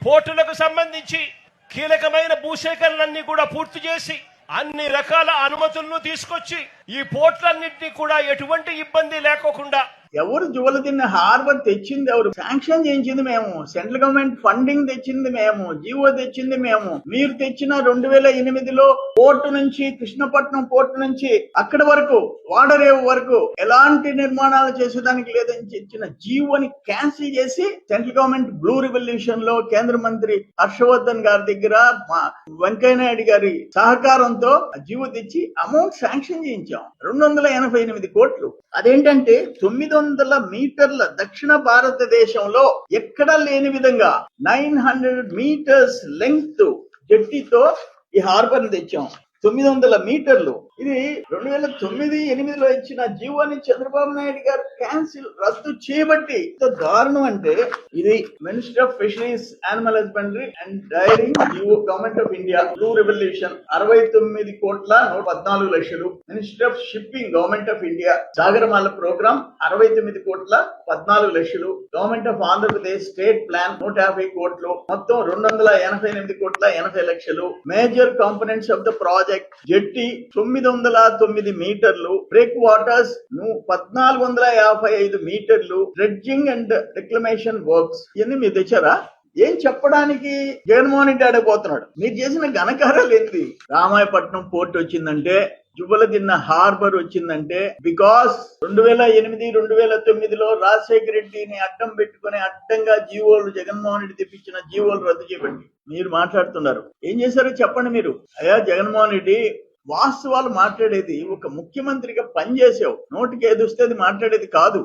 పోర్టులకు సంబంధించి కీలకమైన భూసేకరణలన్నీ కూడా పూర్తి చేసి అన్ని రకాల అనుమతులను తీసుకొచ్చి ఈ పోర్టులన్నింటినీ కూడా ఎటువంటి ఇబ్బంది లేకోకుండా ఎవరు జువలదిన్న హార్బర్ తెచ్చింది ఎవరు? శాంక్షన్ చేయించింది మేము. సెంట్రల్ గవర్నమెంట్ ఫండింగ్ తెచ్చింది మేము. జీవో తెచ్చింది మేము. మీరు తెచ్చిన 2008లో పోర్టు నుంచి కృష్ణపట్నం పోర్టు నుంచి అక్కడి వరకు వాడరేవు వరకు ఎలాంటి నిర్మాణాలు చేసేదానికి లేదని ఇచ్చిన జీవోని క్యాన్సిల్ చేసి సెంట్రల్ గవర్నమెంట్ బ్లూ రివల్యూషన్ లో కేంద్ర మంత్రి హర్షవర్ధన్ గారి దగ్గర వెంకయ్యనాయుడు గారి సహకారంతో జీవో తెచ్చి అమౌంట్ శాంక్షన్ చేయించాం. 288 కోట్లు. అదేంటంటే 900 మీటర్ల దక్షిణ భారతదేశంలో ఎక్కడా లేని విధంగా 900 మీటర్స్ లెంగ్త్ జెట్టీతో ఈ హార్బర్ తెచ్చాం. 900 మీటర్లు. ఇది 2009-8లో ఇచ్చిన జీవోని చంద్రబాబు నాయుడు గారు క్యాన్సిల్ రద్దు చేయబట్టి దారుణం. అంటే ఇది minister of fisheries, animal husbandry and dairying GO government of India blue revolution 69 కోట్ల 114 లక్షలు. Minister of shipping government of India Sagarmala programme 69 కోట్ల 14 లక్షలు. Government of Andhra Pradesh state plan 150 కోట్లు. మొత్తం 288 కోట్ల 80 లక్షలు. Major components of the project jetty 909 మీటర్లు, బ్రేక్ వాటర్స్ 1455 మీటర్లు, డ్రెడ్జింగ్ అండ్ రిక్లమేషన్ వర్క్స్. ఇవన్నీ మీరు తెచ్చారా? ఏం చెప్పడానికి జగన్మోహన్ రెడ్డి ఆడపోతున్నాడు? మీరు చేసిన ఘనకార్యాలు ఏంటి? రామాయపట్నం పోర్ట్ వచ్చిందంటే, జువ్వలదిన్న హార్బర్ వచ్చిందంటే బికాస్ 2008-2009లో రాజశేఖర రెడ్డిని అడ్డం పెట్టుకుని అడ్డంగా జీవోలు జగన్మోహన్ రెడ్డి తెప్పించిన జీవోలు రద్దు చేయబడి మీరు మాట్లాడుతున్నారు. ఏం చేశారో చెప్పండి మీరు. అయ్యా జగన్మోహన్ రెడ్డి, వాస్తవాలు మాట్లాడేది ఒక ముఖ్యమంత్రిగా పనిచేసావు. నోటికి ఏది వస్తే అది మాట్లాడేది కాదు.